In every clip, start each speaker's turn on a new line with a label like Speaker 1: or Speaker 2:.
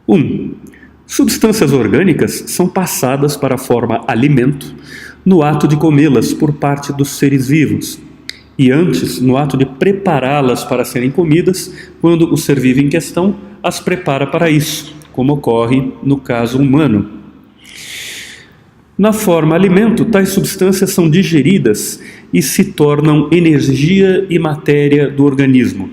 Speaker 1: 1. Substâncias orgânicas são passadas para a forma alimento no ato de comê-las por parte dos seres vivos, e antes no ato de prepará-las para serem comidas, quando o ser vivo em questão as prepara para isso, como ocorre no caso humano. Na forma alimento, tais substâncias são digeridas e se tornam energia e matéria do organismo.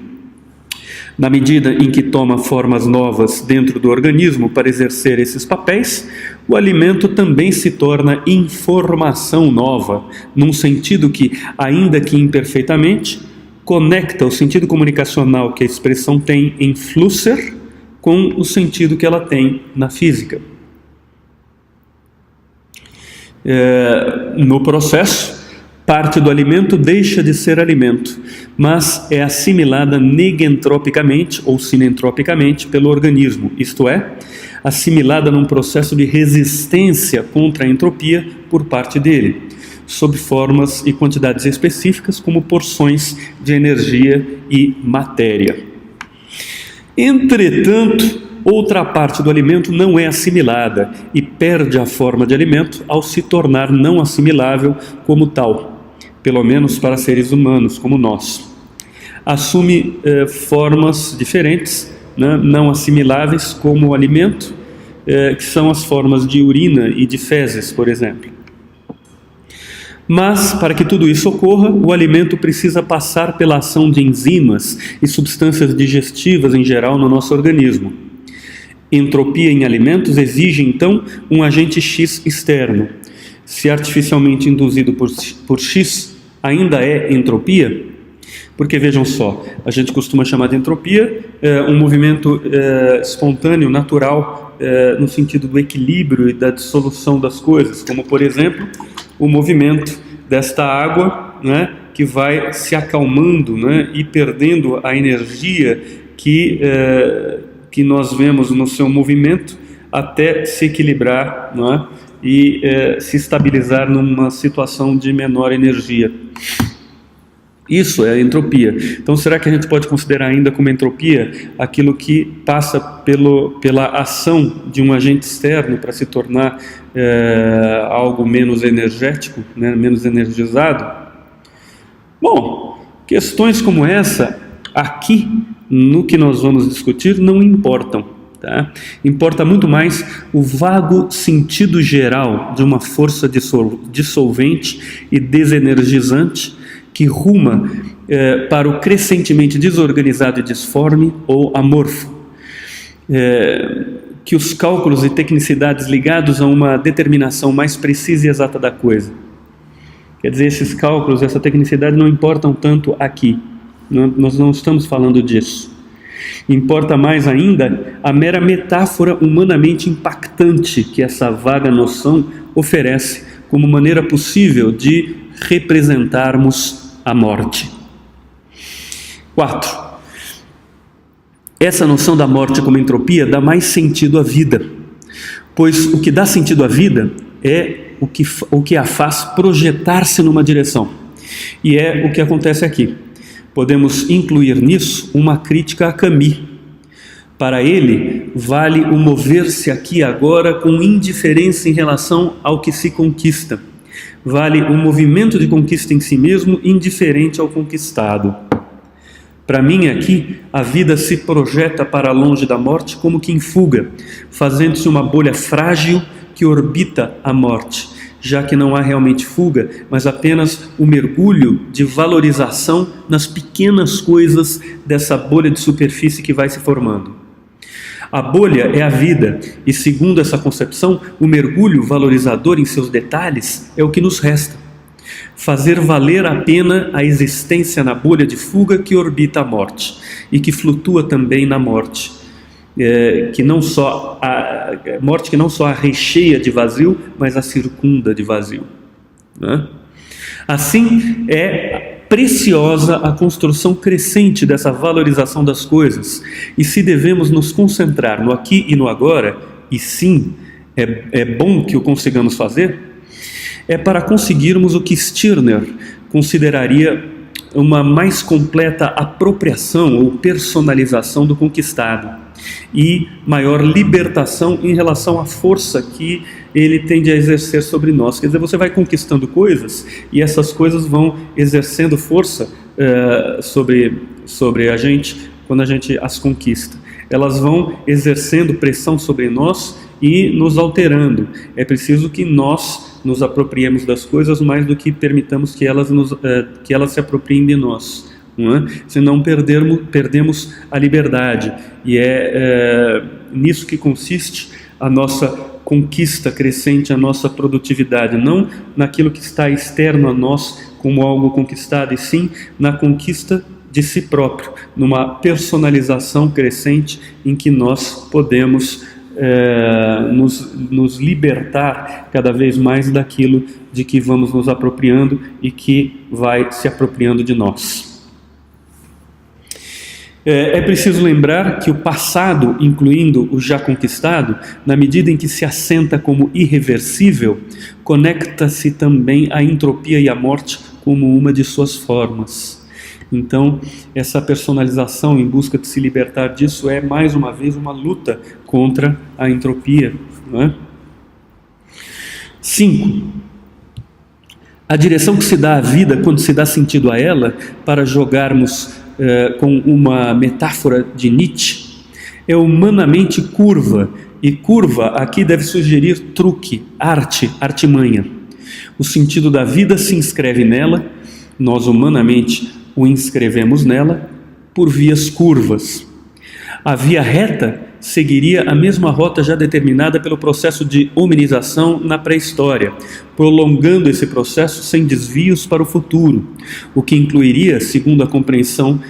Speaker 1: Na medida em que toma formas novas dentro do organismo para exercer esses papéis, o alimento também se torna informação nova, num sentido que, ainda que imperfeitamente, conecta o sentido comunicacional que a expressão tem em Flusser com o sentido que ela tem na física. No processo, parte do alimento deixa de ser alimento, mas é assimilada negentropicamente ou sinentropicamente pelo organismo, isto é, assimilada num processo de resistência contra a entropia por parte dele, sob formas e quantidades específicas como porções de energia e matéria. Entretanto, outra parte do alimento não é assimilada e perde a forma de alimento ao se tornar não assimilável como tal, pelo menos para seres humanos como nós. Assume formas diferentes, né, não assimiláveis como o alimento, que são as formas de urina e de fezes, por exemplo. Mas, para que tudo isso ocorra, o alimento precisa passar pela ação de enzimas e substâncias digestivas em geral no nosso organismo. Entropia em alimentos exige, então, um agente X externo. Se artificialmente induzido por X, ainda é entropia? Porque, vejam só, a gente costuma chamar de entropia um movimento espontâneo, natural, no sentido do equilíbrio e da dissolução das coisas, como, por exemplo, o movimento desta água, né, que vai se acalmando, né, e perdendo a energia que nós vemos no seu movimento até se equilibrar, né, e se estabilizar numa situação de menor energia. Isso é entropia. Então, será que a gente pode considerar ainda como entropia aquilo que passa pela ação de um agente externo para se tornar algo menos energético, né, menos energizado? Bom, questões como essa, aqui, no que nós vamos discutir, não importam. Tá? Importa muito mais o vago sentido geral de uma força dissolvente e desenergizante que ruma para o crescentemente desorganizado e disforme ou amorfo, que os cálculos e tecnicidades ligados a uma determinação mais precisa e exata da coisa. Quer dizer, esses cálculos, essa tecnicidade não importam tanto aqui, nós não estamos falando disso. Importa mais ainda a mera metáfora humanamente impactante que essa vaga noção oferece como maneira possível de representarmos a morte. 4. Essa noção da morte como entropia dá mais sentido à vida, pois o que dá sentido à vida é o que a faz projetar-se numa direção, e é o que acontece aqui. Podemos incluir nisso uma crítica a Camus. Para ele, vale o mover-se aqui agora com indiferença em relação ao que se conquista. Vale o movimento de conquista em si mesmo, indiferente ao conquistado. Para mim aqui, a vida se projeta para longe da morte como que em fuga, fazendo-se uma bolha frágil que orbita a morte, já que não há realmente fuga, mas apenas o mergulho de valorização nas pequenas coisas dessa bolha de superfície que vai se formando. A bolha é a vida, e segundo essa concepção, o mergulho valorizador em seus detalhes é o que nos resta. Fazer valer a pena a existência na bolha de fuga que orbita a morte, e que flutua também na morte. Morte que não só a recheia de vazio, mas a circunda de vazio. Né? Assim, é preciosa a construção crescente dessa valorização das coisas, e se devemos nos concentrar no aqui e no agora, e sim, é bom que o consigamos fazer, é para conseguirmos o que Stirner consideraria uma mais completa apropriação ou personalização do conquistado. e maior libertação em relação à força que ele tende a exercer sobre nós. Quer dizer, você vai conquistando coisas e essas coisas vão exercendo força sobre a gente quando a gente as conquista. Elas vão exercendo pressão sobre nós e nos alterando. É preciso que nós nos apropriemos das coisas mais do que permitamos que elas se apropriem de nós. Não é? Senão perdemos a liberdade. E é nisso que consiste a nossa conquista crescente, a nossa produtividade. Não naquilo que está externo a nós como algo conquistado, e sim na conquista de si próprio, numa personalização crescente em que nós podemos nos libertar cada vez mais daquilo de que vamos nos apropriando e que vai se apropriando de nós. É preciso lembrar que o passado, incluindo o já conquistado, na medida em que se assenta como irreversível, conecta-se também à entropia e à morte como uma de suas formas. Então, essa personalização em busca de se libertar disso é, mais uma vez, uma luta contra a entropia. Não é? 5. A direção que se dá à vida quando se dá sentido a ela, para jogarmos com uma metáfora de Nietzsche, é humanamente curva, e curva aqui deve sugerir truque, arte, artimanha. O sentido da vida se inscreve nela, nós humanamente o inscrevemos nela por vias curvas. A via reta seguiria a mesma rota já determinada pelo processo de hominização na pré-história, prolongando esse processo sem desvios para o futuro, o que incluiria, segundo a compreensão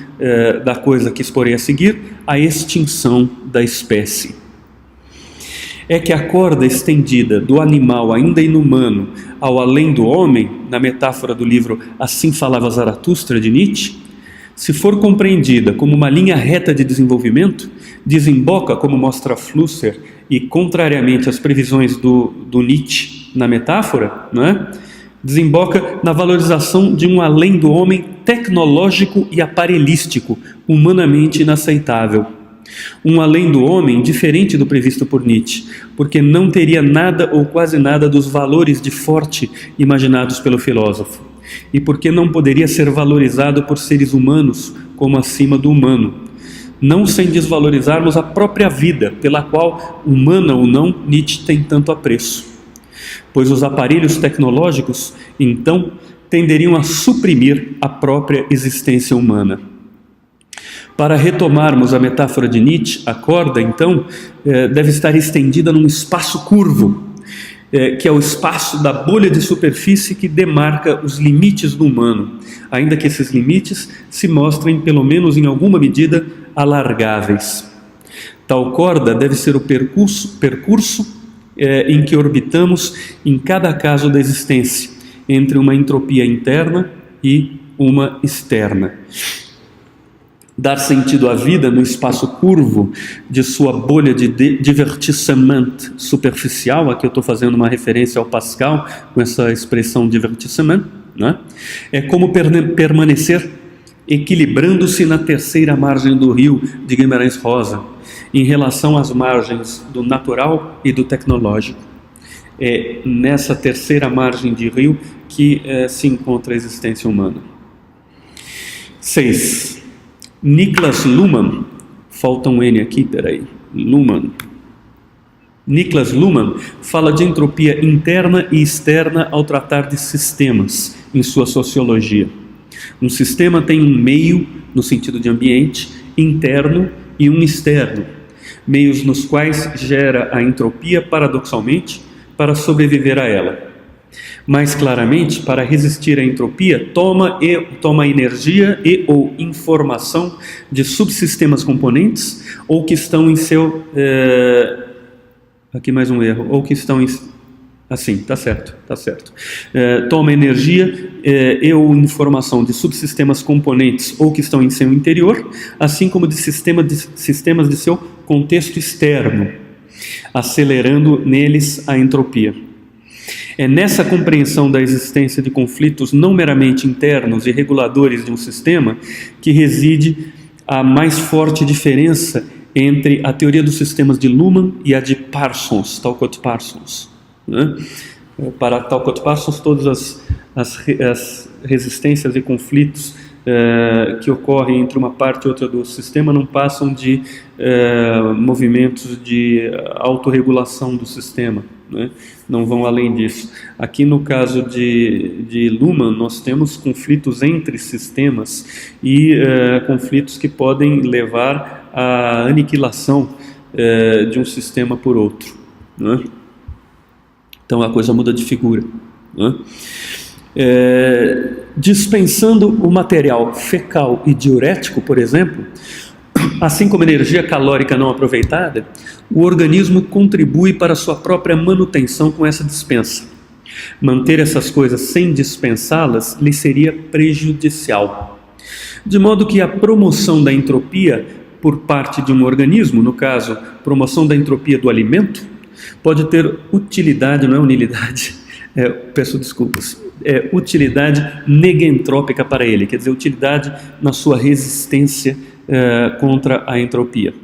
Speaker 1: da coisa que exporei a seguir, a extinção da espécie. É que a corda estendida do animal ainda inumano ao além do homem, na metáfora do livro Assim Falava Zaratustra, de Nietzsche, se for compreendida como uma linha reta de desenvolvimento, desemboca, como mostra Flusser, e contrariamente às previsões do Nietzsche na metáfora, não é? Desemboca na valorização de um além do homem tecnológico e aparelhístico, humanamente inaceitável. Um além do homem diferente do previsto por Nietzsche, porque não teria nada ou quase nada dos valores de forte imaginados pelo filósofo, e porque não poderia ser valorizado por seres humanos como acima do humano, não sem desvalorizarmos a própria vida, pela qual, humana ou não, Nietzsche tem tanto apreço. Pois os aparelhos tecnológicos, então, tenderiam a suprimir a própria existência humana. Para retomarmos a metáfora de Nietzsche, a corda, então, deve estar estendida num espaço curvo, que é o espaço da bolha de superfície que demarca os limites do humano, ainda que esses limites se mostrem, pelo menos em alguma medida, alargáveis. Tal corda deve ser o percurso em que orbitamos em cada caso da existência, entre uma entropia interna e uma externa. Dar sentido à vida no espaço curvo de sua bolha de divertissement superficial, aqui eu estou fazendo uma referência ao Pascal com essa expressão divertissement, né? É como permanecer equilibrando-se na terceira margem do rio de Guimarães Rosa, em relação às margens do natural e do tecnológico. É nessa terceira margem de rio que se encontra a existência humana. 6. Niklas Luhmann, falta um N aqui, Luhmann. Niklas Luhmann fala de entropia interna e externa ao tratar de sistemas em sua sociologia. Um sistema tem um meio, no sentido de ambiente, interno e um externo, meios nos quais gera a entropia, paradoxalmente, para sobreviver a ela. Mais claramente, para resistir à entropia, toma energia e ou informação de subsistemas componentes, ou que estão em seu... aqui mais um erro. Ou que estão em... Assim, tá certo. Toma energia e ou informação de subsistemas componentes, ou que estão em seu interior, assim como de sistemas de seu contexto externo, acelerando neles a entropia. É nessa compreensão da existência de conflitos não meramente internos e reguladores de um sistema que reside a mais forte diferença entre a teoria dos sistemas de Luhmann e a de Parsons, Talcott Parsons, né? Para Talcott Parsons, todas as resistências e conflitos que ocorrem entre uma parte e outra do sistema não passam de movimentos de autorregulação do sistema, né? Não vão além disso. Aqui no caso de Luhmann, nós temos conflitos entre sistemas e conflitos que podem levar à aniquilação de um sistema por outro, né? Então a coisa muda de figura, né? Dispensando o material fecal e diurético, por exemplo, assim como energia calórica não aproveitada, o organismo contribui para a sua própria manutenção com essa dispensa. Manter essas coisas sem dispensá-las lhe seria prejudicial. De modo que a promoção da entropia por parte de um organismo, no caso, promoção da entropia do alimento, pode ter utilidade, não é unilidade, peço desculpas, utilidade negentrópica para ele, quer dizer, utilidade na sua resistência contra a entropia.